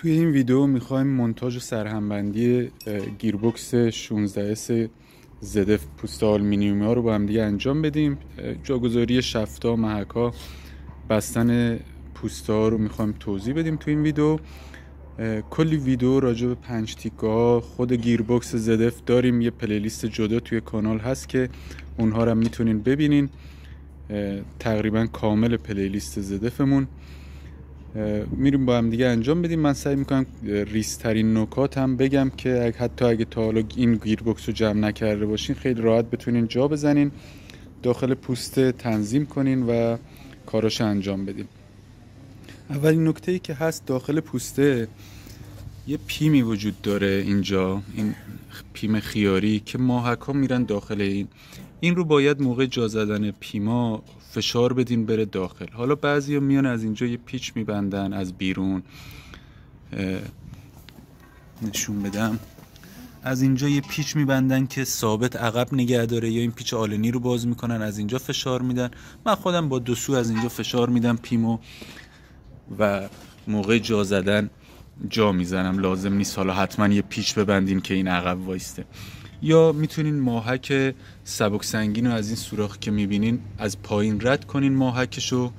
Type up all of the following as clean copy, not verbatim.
توی این ویدیو میخوایم مونتاژ و سرهمبندی گیربکس 16S ZF پوست آلومینیومی ها رو با هم دیگه انجام بدیم. جاگذاری شفتا، محکا، بستن پوست ها رو میخوایم توضیح بدیم توی این ویدیو. کلی ویدیو راجع به 5 تیکه ها خود گیربکس ZF داریم. یه پلیلیست جدا توی کانال هست که اونها رو هم میتونین ببینین. تقریبا کامل پلیلیست ZFمون میریم با هم دیگه انجام بدیم. من سعی میکنم ریزترین نکات هم بگم که حتی اگه تا حالا این گیربکس رو جمع نکرده باشین خیلی راحت بتونین جا بزنین، داخل پوست تنظیم کنین و کاراش انجام بدین. اولین نکته ای که هست، داخل پوسته یه پیمی وجود داره اینجا، این پیم خیاری که ماهک ها میرن داخل این رو باید موقع جا زدن پیما فشار بدین بره داخل. حالا بعضی ها میان از اینجا یه پیچ میبندن از بیرون، نشون بدم، از اینجا یه پیچ میبندن که ثابت عقب نگه داره، یا این پیچ آلنی رو باز میکنن از اینجا فشار میدن. من خودم با 2 سو از اینجا فشار میدم پیمو و موقع جا زدن جا میزنم. لازم نیست حالا حتما یه پیچ ببندین که این عقب وایسته. یا میتونین ماهک سبک سنگین رو از این سوراخ که میبینین از پایین رد کنین ماهکشو،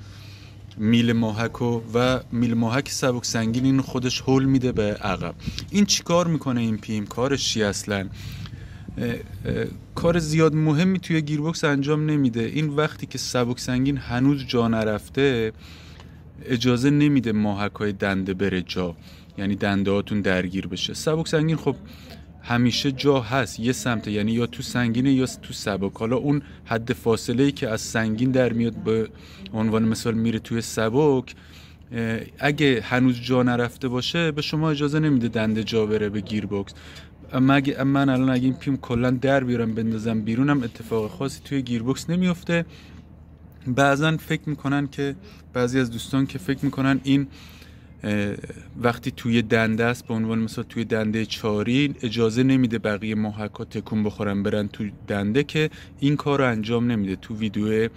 میل ماهکو، و میل ماهک سبک سنگین این خودش هول میده به عقب. این چیکار میکنه این پیم؟ کارش چی اصلا؟ کار زیاد مهمی توی گیربکس انجام نمیده. این وقتی که سبک سنگین هنوز جا نرفته اجازه نمیده ماهکای دنده بره جا، یعنی دنده هاتون درگیر بشه. سبک سنگین خب همیشه جا هست، یه سمته، یعنی یا تو سنگینه یا تو سبک. حالا اون حد فاصله‌ای که از سنگین در میاد به عنوان مثال میره توی سبک، اگه هنوز جا نرفته باشه به شما اجازه نمیده دنده جا بره به گیربکس. من الان اگه این پیم کلا در بیارم بندازم بیرونم اتفاق خاصی توی گیربکس نمیفته. بعضن فکر میکنن که بعضی از دوستان که فکر میکنن این وقتی توی دنده است، به عنوان مثلا توی دنده چاری، اجازه نمیده بقیه ماهک‌ها تکون بخورن برن تو دنده، که این کار رو انجام نمیده. تو ویدیو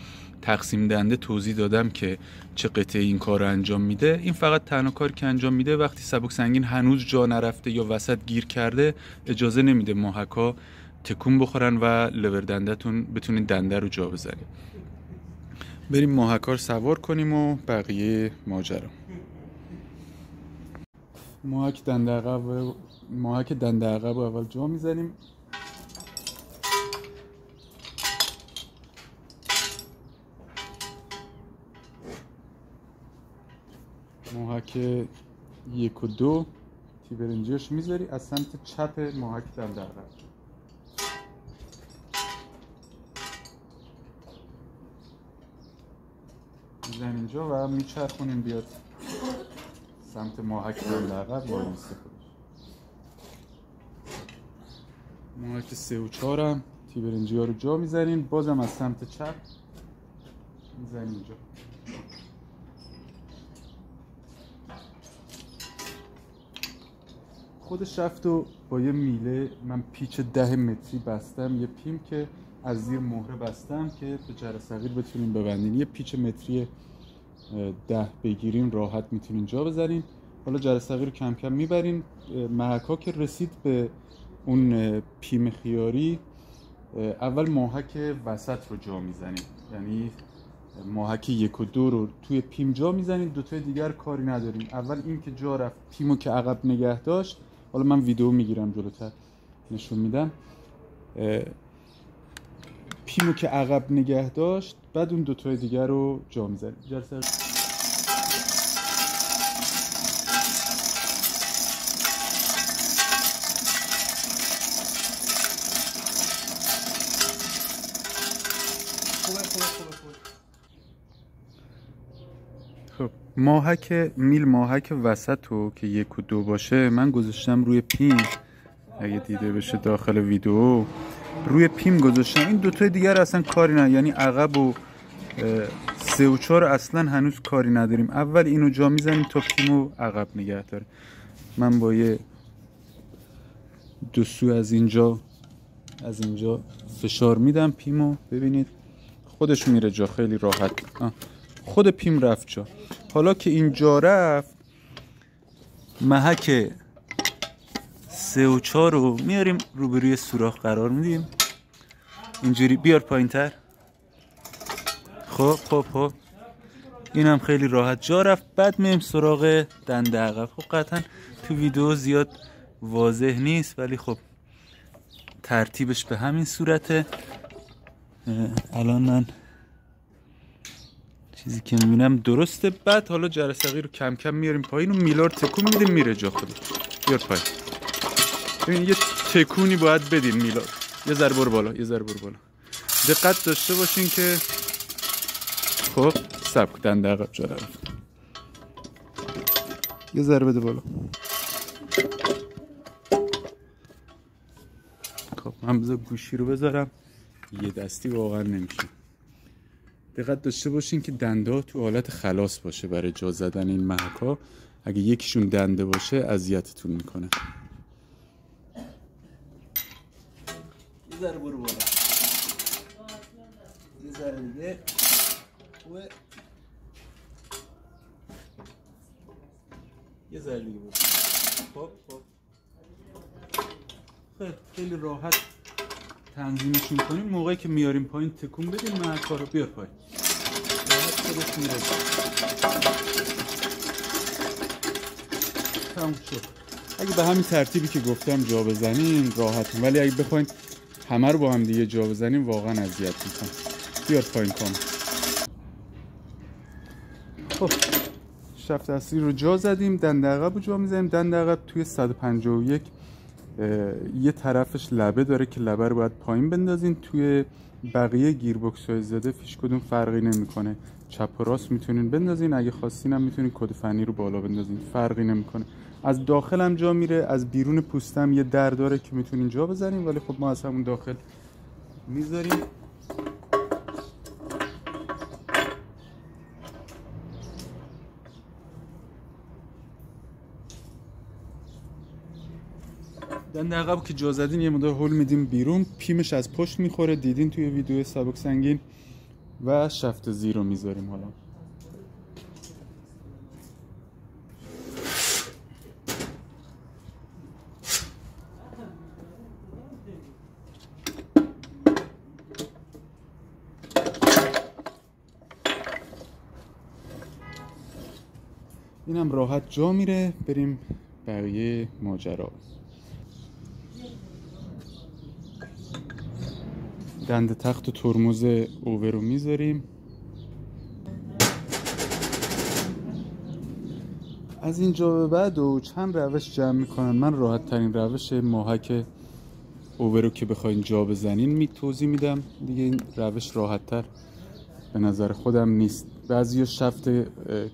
تقسیم دنده توضیح دادم که چه قطعه این کار رو انجام میده. این فقط تنها کاری که انجام میده وقتی سبک سنگین هنوز جا نرفته یا وسط گیر کرده اجازه نمیده ماهک‌ها تکون بخورن و لور دنده‌تون بتونین دنده رو جا بزنید. بریم ماهک‌ها رو سوار کنیم و بقیه ماجرا. ماهک دنده عقب اول جا میزنیم. ماهک 1 و 2 تیبرنجیش میذاری از سمت چپ ماهک دنده عقب. میزنیم اینجا و میچرخونیم بیاد سمت ماهک دنده عقب وای میسته خودش. ماهک 3 و 4 هم تیبرنجی ها رو جا میزنیم، بازم از سمت چپ میزنیم اینجا. خودش رفت و با یه میله من پیچ 10 متری بستم، یه پیم که از زیر مهره بستم که به جره صغیر بتونیم ببندین. یه پیچ متری 10 بگیریم راحت میتونین جا بذارین. حالا جره صغیر رو کم کم میبرین. محکا که رسید به اون پیم خیاری، اول ماهک وسط رو جا میزنیم، یعنی ماهک 1 و 2 رو توی پیم جا میزنیم، 2 تای دیگر کاری نداریم. اول این که جا رفت پیمو که عقب نگه داشت، حالا من ویدیو میگیرم جلوتر نشون میدم، پیمو که عقب نگه داشت بعد اون 2 تای دیگر رو جا میزنیم. خب ماهک وسط رو که 1 و 2 باشه من گذاشتم روی پیم، اگه دیده بشه داخل ویدیو روی پیم گذاشتم. این 2 تای دیگر اصلا کاری نه، یعنی عقب و 3 و 4 اصلا هنوز کاری نداریم. اول اینو جا میزنیم تا پیمو عقب نگه داره. من با یه 2 سو از اینجا فشار میدم پیمو، ببینید خودش میره جا خیلی راحت. خود پیم رفت جا. حالا که اینجا رفت محک 3 و 4 رو میاریم روبروی سوراخ قرار میدیم اینجوری. بیار پایین تر. خب اینم خیلی راحت جا رفت. بعد میایم سراغ دنده عقب. خب قطعا تو ویدیو زیاد واضح نیست ولی خب ترتیبش به همین صورته. الان من چیزی که میبینم درسته. بعد حالا جرثقیل رو کم کم میاریم پایین و میلار تکون میدیم میره جا خودش. بیار پایین. ببین یه تکونی باید بدین میلار. یه ذره برو بالا. دقت داشته باشین که خب سبک دنده عقب جا رفت. یه ذره بده بالا. خب من بذار گوشی رو بذارم. یه دستی واقعا نمیشه. دقت داشته باشین که دنده ها تو حالت خلاص باشه برای جا زدن این محکا. اگه یکیشون دنده باشه اذیتتون میکنه. یه ذره برو بالا. یه ذره دیگه. یه ذره دیگه برو. خب خیلی راحت تنظیمشون کنیم. موقعی که میاریم پایین تکون بدیم محکا رو. بیار پایین. راحت خودش میره. تموم شد. اگه به همین ترتیبی که گفتم جا بزنیم راحتیم، ولی اگه بخواین همه رو با هم دیگه جا بزنیم واقعا اذیت میکنه. بیار پایین کام. خب شفت اصلی رو جا زدیم. دنده عقب رو جا میزنیم. دنده عقب توی 151 یه طرفش لبه داره که لبه رو باید پایین بندازین. توی بقیه گیربکس های زده فیش کدوم فرقی نمیکنه. چپ و راست میتونین بندازین. اگه خواستین هم میتونین کد فنی رو بالا بندازین. فرقی نمیکنه. از داخل هم جا میره. از بیرون پوست هم یه در داره که میتونین جا بزنین، ولی خب ما از همون داخل میذاریم. دنده عقب که جا زدین یه مقدار هول میدیم بیرون. پیمش از پشت میخوره. دیدین توی ویدیو سبک سنگین. و شفت زیر رو میذاریم. حالا اینم راحت جا میره. بریم بقیه ماجرا. دنده تخت و ترمز اوور رو میذاریم. از اینجا به بعد و چند روش جمع میکنن. من راحت ترین روش محک اوور رو که بخواین جا بزنین توضیح میدم دیگه. این روش راحت تر به نظر خودم نیست. بعضیا شفت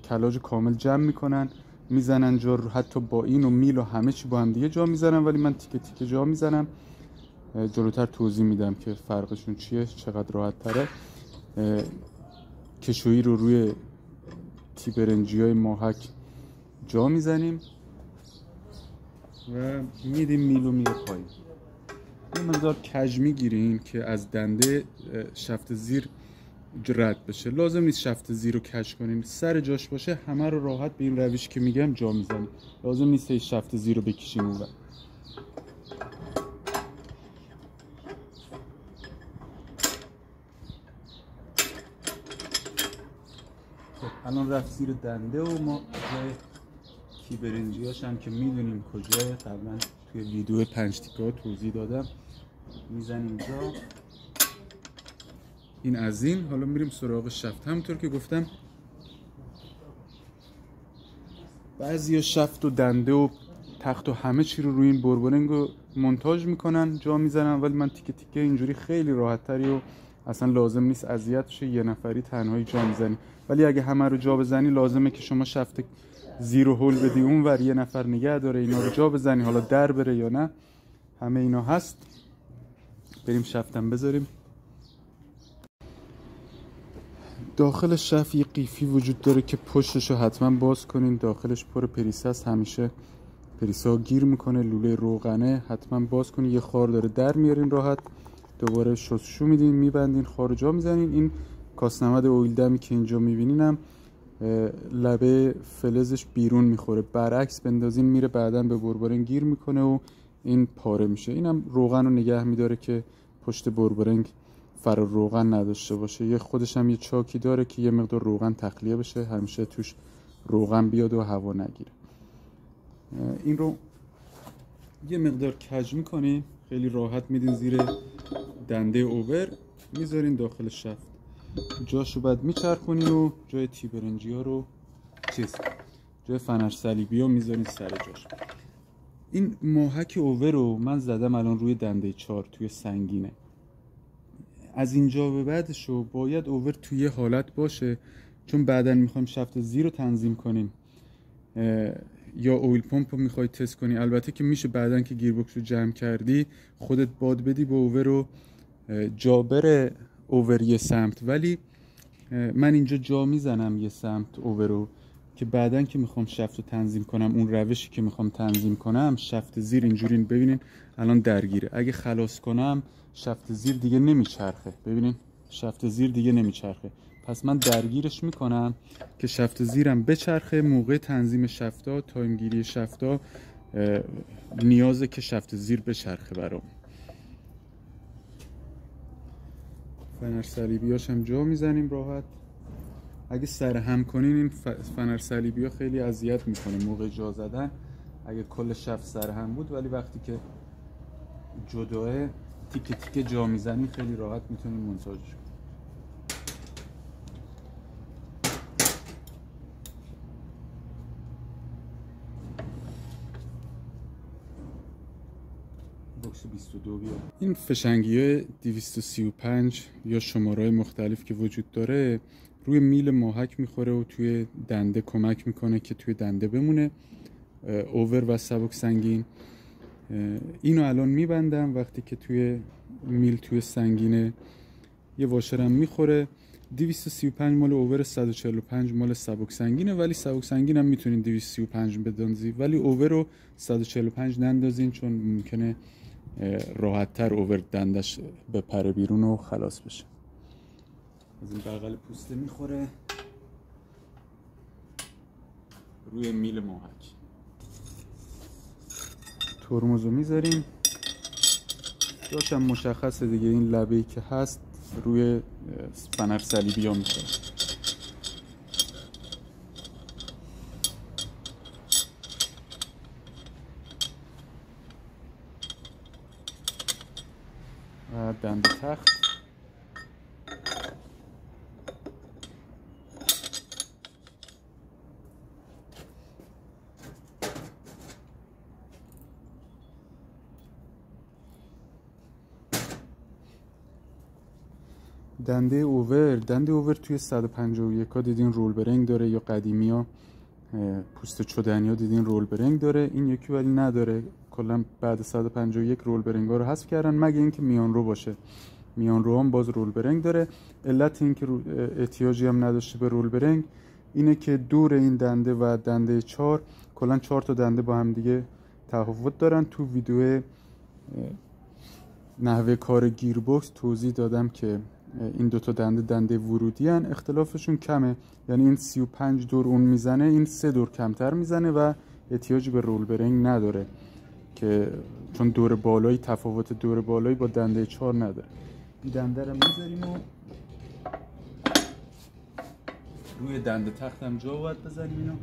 کلاج کامل جمع میکنن میزنن جا رو، حتی با این و میل و همه چی با هم دیگه جا میزنن، ولی من تیکه تیکه جا میزنم. جلوتر توضیح میدم که فرقشون چیه، چقدر راحت تره. کشویی رو روی تیبرنجی های محک جا میزنیم و میدیم میلو میره پایین. یه مقدار کج میگیرین که از دنده شفت زیر رد بشه. لازم نیست شفت زیر رو کج کنین، سر جاش باشه همه رو راحت به این روش که میگم جا میزنیم. لازم نیست شفت زیر رو بکشین اون. الان رفت زیر دنده و ما جای کیبرنجیاش هم که میدونیم کجای، قبلا توی ویدیو 5 تیکه ها توضیح دادم، میزنیم جا. این از این. حالا میریم سراغ شفت. همونطور که گفتم بعضیا شفت و دنده و تخت و همه چی رو روی این بربرنگ رو مونتاژ میکنن جا میزنن، ولی من تیکه تیکه اینجوری خیلی راحت تری و اصلا لازم نیست اذیت شه، یه نفری تنهایی جا میزنی. ولی اگه همه رو جا بزنی لازمه که شما شفت زیر و هول بدی اون ور، یه نفر نگه داره اینا رو جا بزنی، حالا در بره یا نه، همه اینا هست. بریم شفتم بذاریم. داخل شفت یه قیفی وجود داره که پشتش رو حتما باز کنین. داخلش پر پریسه است، همیشه پریسه ها گیر میکنه. لوله روغنه حتما باز کنین. یه خار داره در میارین راحت، دوباره شستشو میدین، میبندین، خار رو جا میزنین. این کاسنمد اویل دمی که اینجا میبینینم لبه فلزش بیرون میخوره، برعکس بندازین میره بعداً به بربرنگ گیر میکنه و این پاره میشه. اینم روغن رو نگه میداره که پشت بربرنگ فرار روغن نداشته باشه. یه خودش هم یه چاکی داره که یه مقدار روغن تخلیه بشه، همیشه توش روغن بیاد و هوا نگیره. این رو یه مقدار کج میکنین، خیلی راحت میدین زیر دنده اوور، میذارین داخل شفت، جاشو بعد میچرخونین و جای تی برنجی ها رو جای فنر صلیبی ها میذارین سر جاش. این ماهک اوور رو من زدم الان روی دنده 4 توی سنگینه. از اینجا به بعدشو باید اوور توی حالت باشه، چون بعدن میخوایم شفت زیر رو تنظیم کنیم یا اویل پمپ رو میخوای تست کنی. البته که میشه بعدن که گیربکس رو جمع کردی خودت باد بدی به اوور رو جا بره اوور یه سمت، ولی من اینجا جا میزنم یه سمت اوور رو که بعدن که میخوام شفت رو تنظیم کنم، اون روشی که میخوام تنظیم کنم، شفت زیر اینجوری ببینین الان درگیره. اگه خلاص کنم شفت زیر دیگه نمیچرخه، ببینین شفت زیر دیگه نمیچرخه. پس من درگیرش میکنم که شفت زیرم بچرخه. موقع تنظیم شفتا، تایم گیری شفتا نیازه که شفت زیر بچرخه برام. فنر صلیبیاش هم جا میزنیم راحت. اگه سر هم کنین این فنر صلیبی ها خیلی اذیت میکنه موقع جا زدن. اگه کل شفت سر هم بود، ولی وقتی که جداه تیکه تیکه جا میزنین خیلی راحت میتونین مونتاژش کنین. بوکس 22 بیا. این فشنگی های 235 یا شمارهای مختلف که وجود داره روی میل ماهک میخوره و توی دنده کمک میکنه که توی دنده بمونه اوور و سبک سنگین. اینو الان میبندم، وقتی که توی میل توی سنگینه یه واشرم میخوره. 235 مال اوور، 145 مال سبک سنگینه، ولی سبک سنگین هم میتونین 235 بدانزی، ولی اوور رو 145 نندازین چون ممکنه راحت تر اوور دندش بپره بیرون و خلاص بشه. از این بغل پوسته میخوره روی میل ماهک. ترمز رو میذاریم، جاش هم مشخصه دیگه، این لبه‌ای که هست روی فنر صلیبی ها میخوره. و دنده تخت دنده اوور توی 151 ها دیدین رول برنگ داره، یا قدیمی ها پوست چدنی ها دیدین رول برنگ داره. این یکی ولی نداره، کلا بعد 151 رول برنگ ها رو حذف کردن مگه اینکه میان رو باشه. میان رو هم باز رول برنگ داره. علت این که احتیاجی هم نداشته به رول برنگ اینه که دور این دنده و دنده 4 کلا 4 تا دنده با هم دیگه تفاوت دارن. تو ویدیو نحوه کار گیربکس توضیح دادم که این دوتا دنده ورودی هن، اختلافشون کمه، یعنی این 35 دور اون میزنه، این 3 دور کمتر میزنه و احتیاجی به رول برنگ نداره، که چون دور بالایی تفاوت دور بالایی با دنده 4 نداره. این دنده رو میذاریم و روی دنده تخت هم جا باید بزنیم. اینو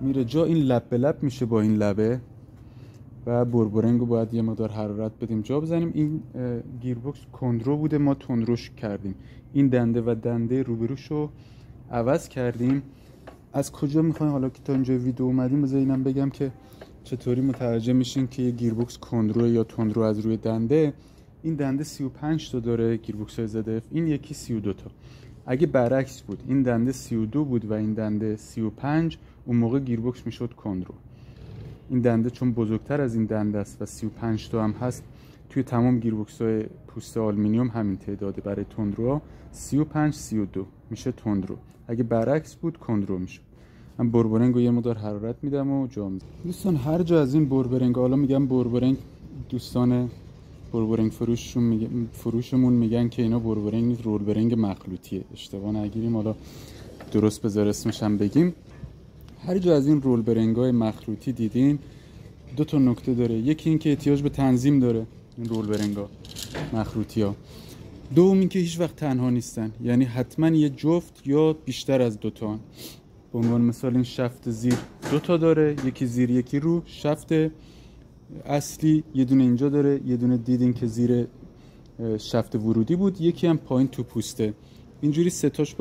میره جا، این لب به لب میشه با این لبه و بربرنگ رو باید یه مقدار حرارت بدیم جا بزنیم. این گیربکس کندرو بوده، ما تندروش کردیم. این دنده و دنده روبروش رو عوض کردیم. از کجا میخوایم حالا که تا اینجا ویدیو اومدیم بذار اینم بگم که چطوری متوجه میشین که یه گیربکس کندرو یا تندرو از روی دنده. این دنده 35 تا داره گیربکس های ZF، این یکی 32 تا. اگه برعکس بود، این دنده 32 بود و این دنده 35، اون موقع گیربکس میشد کندرو. این دنده چون بزرگتر از این دنده است و 35 تا هم هست، توی تمام گیربکس های پوست آلومینیوم همین تعداده. برای تندروها 35 32 میشه تندرو، اگه برعکس بود کندرو میشه. من بربرنگ رو یه مقدار حرارت میدم و جا میذارم. دوستان هر جا از این بربرنگ، حالا میگم بربرنگ دوستان بربرنگ فروشمون میگن که اینا بربرنگ نیست، رول برنگ مخلوطیه. اشتباه نگیریم، حالا درست بذار اسمش هم بگیم. هر جا از این رول برنگ‌های مخلوطی دیدین دو تا نکته داره. یکی این که احتیاج به تنظیم داره این رول برنگ‌ها مخلوطی‌ها. دوم این که هیچ وقت تنها نیستن، یعنی حتما یه جفت یا بیشتر از دو تا. به عنوان مثال این شفت زیر دو تا داره، یکی زیر یکی رو. شفت اصلی یه دونه اینجا داره، یه دونه دیدین که زیر شفت ورودی بود، یکی هم پایین تو پوسته. اینجوری سه تاش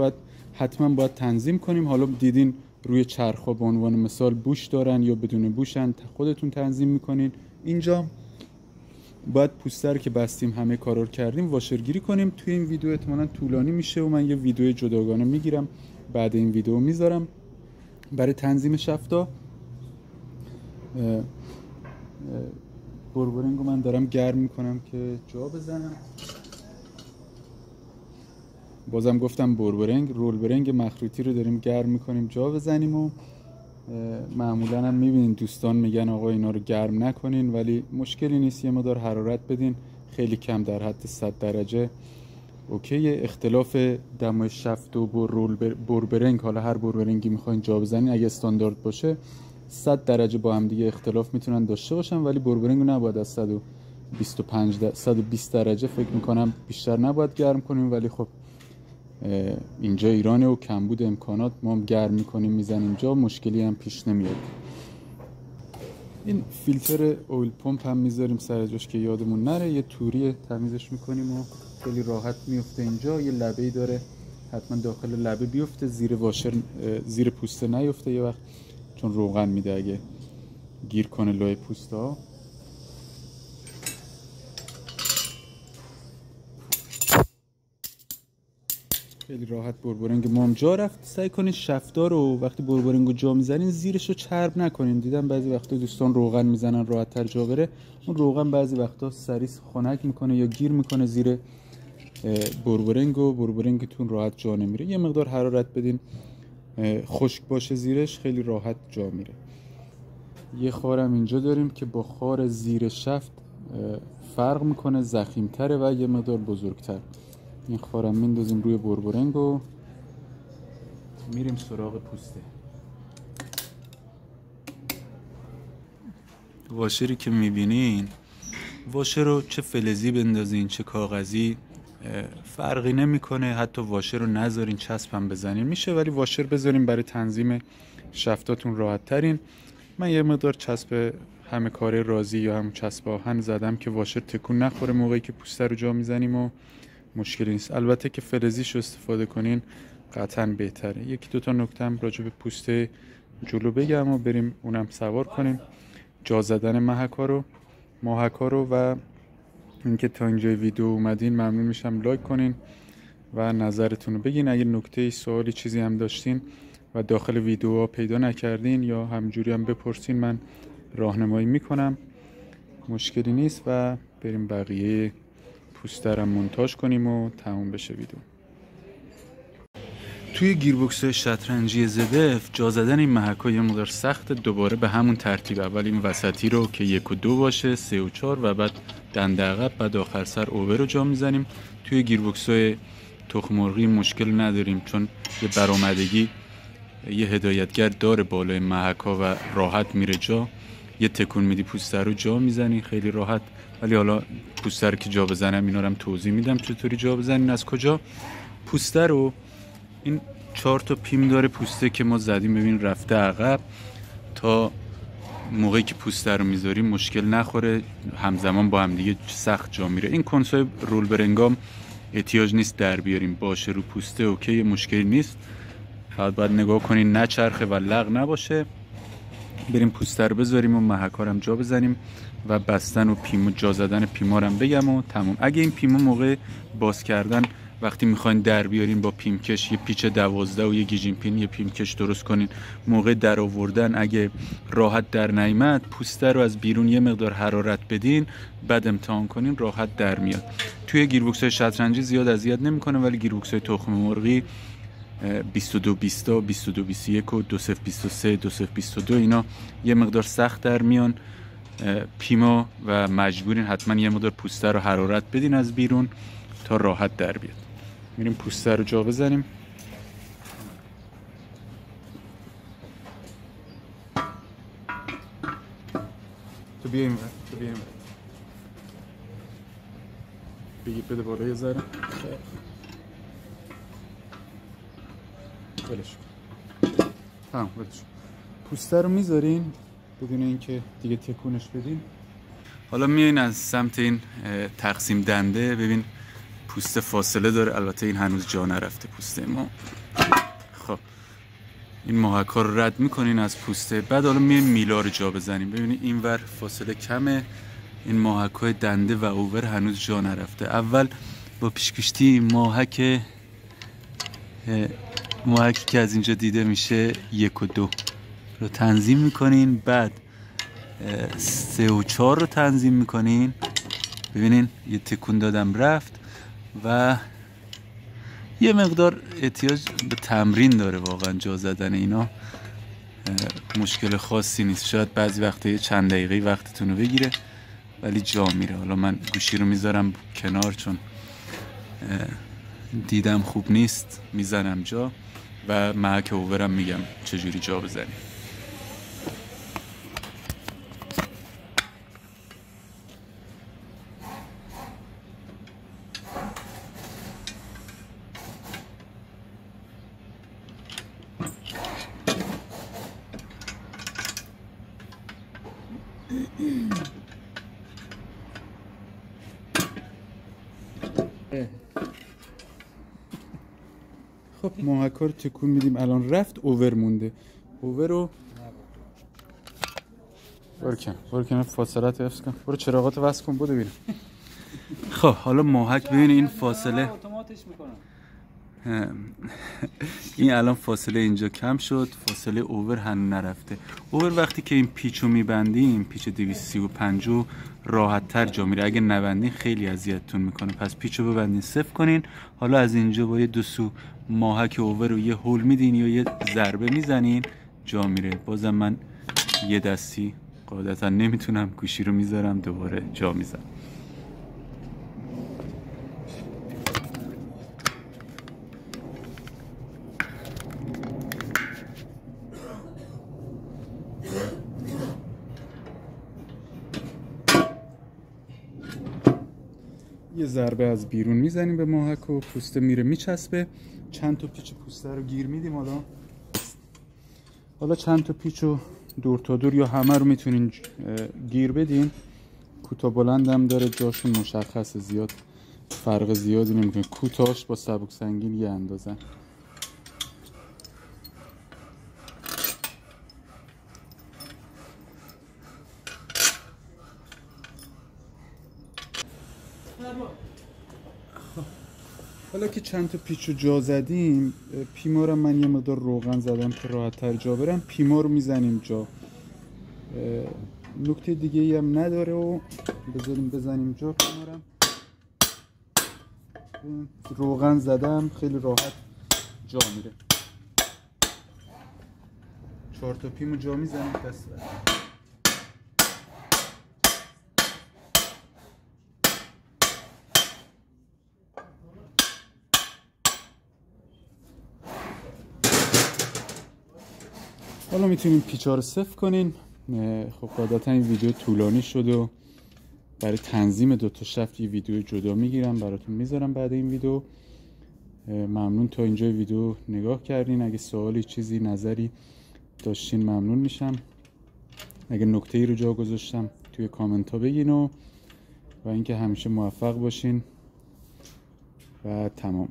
حتما باید تنظیم کنیم. حالا دیدین روی چرخ‌ها به عنوان مثال بوش دارن یا بدون بوشن، خودتون تنظیم میکنین. اینجا باید پوسته رو که بستیم همه کارا رو کردیم واشرگیری کنیم. توی این ویدیو احتمالاً طولانی میشه و من یه ویدیو جداگانه میگیرم بعد این ویدیو میذارم برای تنظیم شفتا. بربرنگو من دارم گرم میکنم که جا بزنم. بازم گفتم رول برنگ مخروطی رو داریم گرم میکنیم جا بزنیم و معمولا هم میبینین دوستان میگن آقا اینا رو گرم نکنین، ولی مشکلی نیست، یه مقدار حرارت بدین، خیلی کم در حد 100 درجه اوکی. اختلاف دمای شفت و بربرنگ، حالا هر بربرنگی میخواین جا بزنین اگه استاندارد باشه 100 درجه با هم دیگه اختلاف میتونن داشته باشن، ولی بربرنگو نباید از 120 درجه فکر میکنم بیشتر نباید گرم کنیم. ولی خب اینجا ایرانه و کمبود امکانات، ما هم گرم میکنیم میزنیم جا، مشکلی هم پیش نمیاد. این فیلتر اویل پمپ هم میذاریم سر جاش که یادمون نره، یه توری تمیزش میکنیم و خیلی راحت میفته. اینجا یه لبه‌ای داره، حتما داخل لبه بیفته، زیر واشر زیر پوسته نیفته یه وقت، چون روغن میده اگه گیر کنه لای پوسته ها. خیلی راحت بربرنگ ما هم جا رفت. سعی کنید شفتا رو وقتی بربرنگو جا میزنین زیرش رو چرب نکنین. دیدم بعضی وقتا دوستان روغن میزنن راحت تر جا بره، اون روغن بعضی وقتا سریع خنک میکنه یا گیر میکنه زیر بربرنگ و بربرنگتون راحت جا نمیره. یه مقدار حرارت بدین خشک باشه زیرش، خیلی راحت جا میره. یه خارم اینجا داریم که با خار زیر شفت فرق میکنه، ضخیم‌تره و یه مقدار بزرگتر. این خارم میندازیم روی بربرنگ و میریم سراغ پوسته. واشری که میبینین، واشر رو چه فلزی بندازین چه کاغذی فرقی نمیکنه، حتی واشر رو نذارین چسب هم بزنین میشه، ولی واشر بذارین برای تنظیم شفتاتون راحت ترین. من یه مقدار چسب همه کاره رازی یا هم چسب آهن زدم که واشر تکون نخوره موقعی که پوسته رو جا میزنیم و مشکلی نیست. البته که فلزیش رو استفاده کنین قطعا بهتره. یکی دو تا نکته هم راجع به پوسته جلو بگم و بریم اونم سوار کنیم. جا زدن ماهکا رو و اینکه تا اینجای ویدیو اومدین ممنون میشم لایک کنین و نظرتون رو بگین. اگه نکته سوالی چیزی هم داشتین و داخل ویدیوها پیدا نکردین یا همجوری هم بپرسین، من راهنمایی میکنم، مشکلی نیست. و بریم بقیه پوسته رو مونتاژ کنیم و تموم بشه ویدیو. توی گیربکس شطرنجی زدف جا زدن این محک‌ها یه مقدار سخته. دوباره به همون ترتیب، اول این وسطی رو که 1 و 2 باشه، 3 و 4، و بعد دنده عقب، بعد آخر سر اوور رو جا میزنیم. توی گیربکس‌های تخم مرغی مشکل نداریم چون یه برآمدگی، یه هدایتگر داره بالای محک‌ها و راحت میره جا. یه تکون میدی پوسته رو جا میزنی خیلی راحت. ولی حالا پوسته رو که جا بزنم اینا رو هم توضیح میدم چطوری جا بزنین از کجا. پوسته رو این 4 تا پیم داره پوسته که ما زدیم، ببین رفته عقب، تا موقعی که پوسته رو میذاریم مشکل نخوره، همزمان با هم دیگه سخت جا میره. این کنسول رول برنگام احتیاج نیست در بیاریم، باشه رو پوسته اوکی، مشکلی نیست. فقط باید نگاه کنین نچرخه و لغ نباشه. بریم پوسته رو بذاریم و محک‌ها رو هم جا بزنیم و بستن و جا زدن پیما رو هم بگم و تموم. اگه این پیما موقع باز کردن وقتی میخواین در بیارین با پیمکش، یه پیچ 12 و یه گیجین پین، یه پیمکش درست کنین. موقع در آوردن اگه راحت در نیامد، پوسته رو از بیرون یه مقدار حرارت بدین، بعد امتحان کنین راحت در میاد. توی گیربکس‌های شطرنجی زیاد اذیت نمیکنه، ولی گیربکس‌های تخم مرغی 22 20 22 21 و 20 23 20 22 اینا یه مقدار سخت در میان. پیما و مجبورین حتما یه مقدار پوسته رو حرارت بدین از بیرون تا راحت در بیاد. میریم پوسته رو جا بزنیم. تو بیا این بگیر بده بالا یه ذره. ولش تمام ولش. پوسته رو میذارین بدون اینکه دیگه تکونش بدین. حالا میایین از سمت این تقسیم دنده. ببین پوسته فاصله داره، البته این هنوز جا نرفته پوسته ما. خب این محکا رو رد میکنین از پوسته. بعد حالا میایم میلا رو جا بزنیم. ببینید اینور فاصله کمه، این محکای دنده و اوور هنوز جا نرفته. اول با پیشکشتی محکی که از اینجا دیده میشه 1 و 2 رو تنظیم میکنین. بعد 3 و 4 رو تنظیم میکنین. ببینین یه تکون دادم رفت و یه مقدار احتیاج به تمرین داره واقعا جا زدن اینا. مشکل خاصی نیست، شاید بعضی وقتا یه چند دقیقه وقتتون رو بگیره ولی جا میره. حالا من گوشی رو میذارم کنار چون دیدم خوب نیست، میزنم جا و محک اوورم میگم چجوری جا بزنیم. خب محکا رو تکون میدیم. الان رفت، اوور مونده. اوور رو برکن فاصلت حفظ کن. برو چراغات وصل کن بده ببینم. خب حالا محک ببین این فاصله این الان فاصله اینجا کم شد، فاصله اوور هنوز نرفته. اوور وقتی که این پیچو میبندیم، پیچ 235 راحت تر جا میره. اگه نبندین خیلی اذیتتون میکنه، پس پیچو ببندین صفر کنین. حالا از اینجا با یه دو سو محک اوور رو یه هول میدین یا یه ضربه میزنین جا میره. بازم من یه دستی قاعدتا نمیتونم، گوشی رو میذارم دوباره جا میزنم. یه ضربه از بیرون میزنیم به محک و پوسته میره میچسبه. چند تا پیچ پوسته رو گیر میدیم. حالا چند تا پیچو دور تا دور یا همه رو میتونین گیر بدین. کوتاه بلندم داره، جاشون مشخصه، زیاد فرق زیادی نمیکنه. کوتاهش با سبک سنگین یه اندازه. حالا که چند تا پیچو جا زدیم، پیما رو من یه مقدار روغن زدم که راحت تر جا برم. پیما رو میزنیم جا. نکته دیگه ای هم نداره و بزنیم جا. پیما روغن زدم، خیلی راحت جا میره. 4 تا پیمو جا میزنیم دست بر. حالا میتونین پیچا رو صفر کنین. خب قاعدتا این ویدیو طولانی شد و برای تنظیم 2 تا شفت یه ویدیو جدا میگیرم براتون میذارم بعد این ویدیو. ممنون تا اینجا ویدیو نگاه کردین. اگه سوالی، چیزی، نظری داشتین ممنون میشم. اگه نکته ای رو جا گذاشتم توی کامنت ها بگین و اینکه همیشه موفق باشین و تمام.